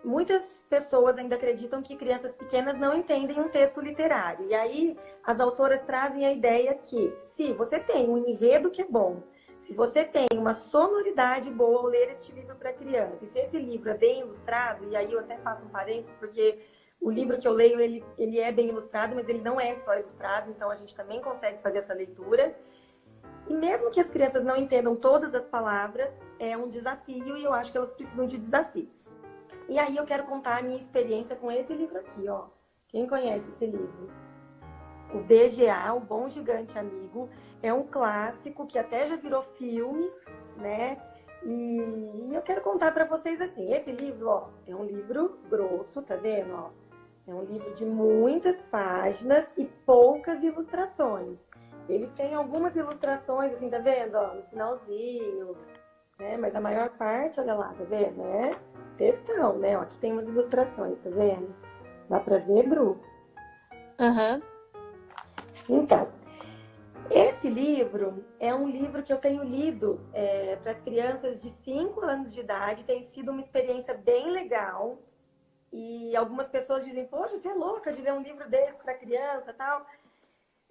muitas pessoas ainda acreditam que crianças pequenas não entendem um texto literário. E aí, as autoras trazem a ideia que, se você tem um enredo que é bom, se você tem uma sonoridade boa ao ler este livro para criança, e se esse livro é bem ilustrado, e aí eu até faço um parênteses, porque o livro que eu leio, ele é bem ilustrado, mas ele não é só ilustrado, então a gente também consegue fazer essa leitura. E mesmo que as crianças não entendam todas as palavras, é um desafio, e eu acho que elas precisam de desafios. E aí eu quero contar a minha experiência com esse livro aqui, ó. Quem conhece esse livro? O BGA, O Bom Gigante Amigo, é um clássico que até já virou filme, né? E eu quero contar para vocês assim, esse livro, ó, é um livro grosso, tá vendo, ó? É um livro de muitas páginas e poucas ilustrações. Ele tem algumas ilustrações, assim, tá vendo, ó, no finalzinho, né? Mas a maior parte, olha lá, tá vendo? É textão, né? Ó, aqui tem umas ilustrações, tá vendo? Dá pra ver, Bru? Aham. Então, esse livro é um livro que eu tenho lido para as crianças de 5 anos de idade. Tem sido uma experiência bem legal. E algumas pessoas dizem, poxa, você é louca de ler um livro desse para criança e tal.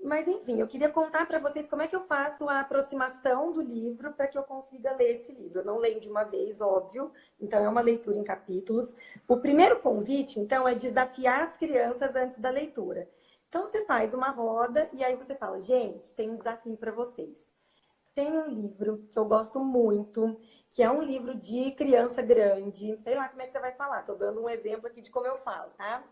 Mas, enfim, eu queria contar para vocês como é que eu faço a aproximação do livro para que eu consiga ler esse livro. Eu não leio de uma vez, óbvio, então é uma leitura em capítulos. O primeiro convite, então, é desafiar as crianças antes da leitura. Então, você faz uma roda e aí você fala, gente, tem um desafio para vocês. Tem um livro que eu gosto muito, que é um livro de criança grande. Sei lá como é que você vai falar, tô dando um exemplo aqui de como eu falo, tá?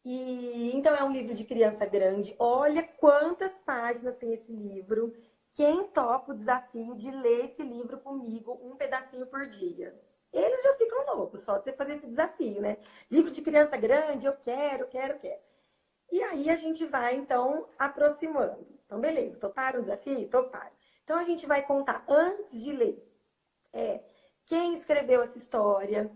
E então é um livro de criança grande. Olha quantas páginas tem esse livro. Quem topa o desafio de ler esse livro comigo um pedacinho por dia? Eles já ficam loucos só de você fazer esse desafio, né? Livro de criança grande, eu quero, quero, quero. E aí a gente vai, então, aproximando. Então, beleza, toparam o desafio? Toparam. Então, a gente vai contar antes de ler. Quem escreveu essa história?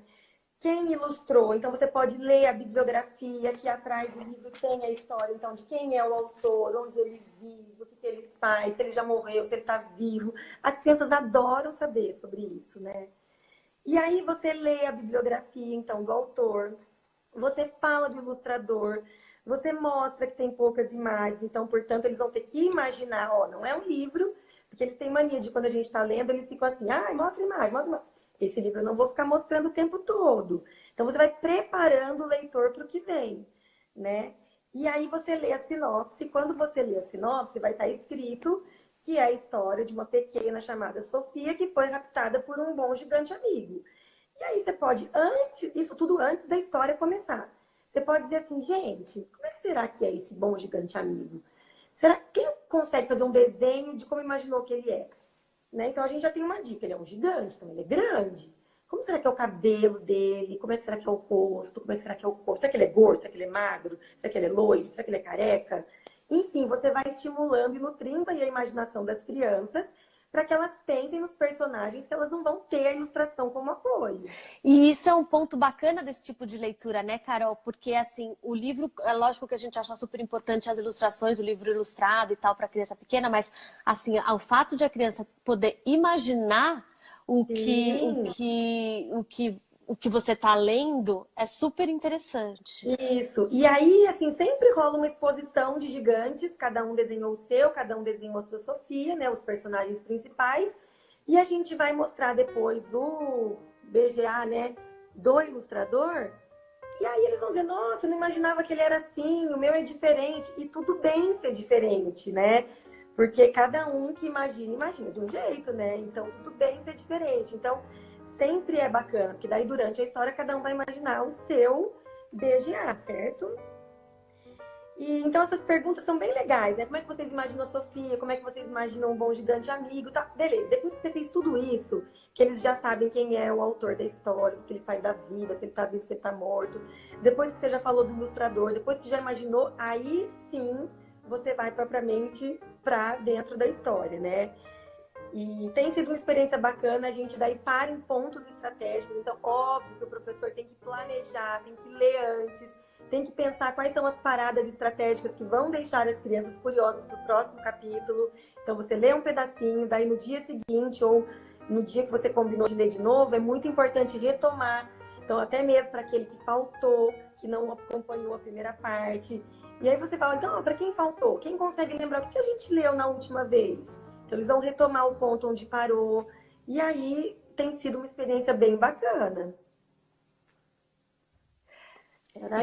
Quem ilustrou? Então, você pode ler a bibliografia, que atrás do livro tem a história, então, de quem é o autor, onde ele vive, o que, que ele faz, se ele já morreu, se ele está vivo. As crianças adoram saber sobre isso, né? E aí você lê a bibliografia, então, do autor, você fala do ilustrador, você mostra que tem poucas imagens, então, portanto, eles vão ter que imaginar, ó, não é um livro, porque eles têm mania de, quando a gente está lendo, eles ficam assim, ah, mostra imagem, mostra imagem. Esse livro eu não vou ficar mostrando o tempo todo. Então, você vai preparando o leitor para o que vem, né? E aí você lê a sinopse, e quando você lê a sinopse, vai estar escrito que é a história de uma pequena chamada Sofia, que foi raptada por um bom gigante amigo. E aí você pode, isso tudo antes da história começar. Você pode dizer assim, gente, como é que será que é esse bom gigante amigo? Será quem consegue fazer um desenho de como imaginou que ele é? Né? Então a gente já tem uma dica, ele é um gigante, então ele é grande. Como será que é o cabelo dele? Como é que será que é o rosto? Como é que será que é o corpo? Será que ele é gordo? Será que ele é magro? Será que ele é loiro? Será que ele é careca? Enfim, você vai estimulando e nutrindo aí a imaginação das crianças para que elas pensem nos personagens que elas não vão ter a ilustração como apoio. E isso é um ponto bacana desse tipo de leitura, né, Carol? Porque, assim, o livro, é lógico que a gente acha super importante as ilustrações, o livro ilustrado e tal, para criança pequena, mas, assim, o fato de a criança poder imaginar o que você está lendo é super interessante. Isso. E aí, assim, sempre rola uma exposição de gigantes, cada um desenhou o seu, cada um desenhou a sua Sofia, né, os personagens principais, e a gente vai mostrar depois o BGA, né, do ilustrador, e aí eles vão dizer, nossa, eu não imaginava que ele era assim, o meu é diferente, e tudo bem ser diferente, né? Porque cada um que imagina de um jeito, né? Então, tudo bem ser diferente. Então, sempre é bacana, porque daí durante a história cada um vai imaginar o seu BGA, certo? E então essas perguntas são bem legais, né? Como é que vocês imaginam a Sofia? Como é que vocês imaginam um bom gigante amigo? Tá, beleza, depois que você fez tudo isso, que eles já sabem quem é o autor da história, o que ele faz da vida, se ele tá vivo, se ele tá morto. Depois que você já falou do ilustrador, depois que já imaginou, aí sim você vai propriamente pra dentro da história, né? E tem sido uma experiência bacana, a gente daí para em pontos estratégicos. Então, óbvio que o professor tem que planejar, tem que ler antes, tem que pensar quais são as paradas estratégicas que vão deixar as crianças curiosas para o próximo capítulo. Então, você lê um pedacinho, daí no dia seguinte ou no dia que você combinou de ler de novo, é muito importante retomar Então, até mesmo para aquele que faltou, que não acompanhou a primeira parte. E aí você fala, então, para quem faltou? Quem consegue lembrar o que a gente leu na última vez? Então, eles vão retomar o ponto onde parou. E aí tem sido uma experiência bem bacana. Era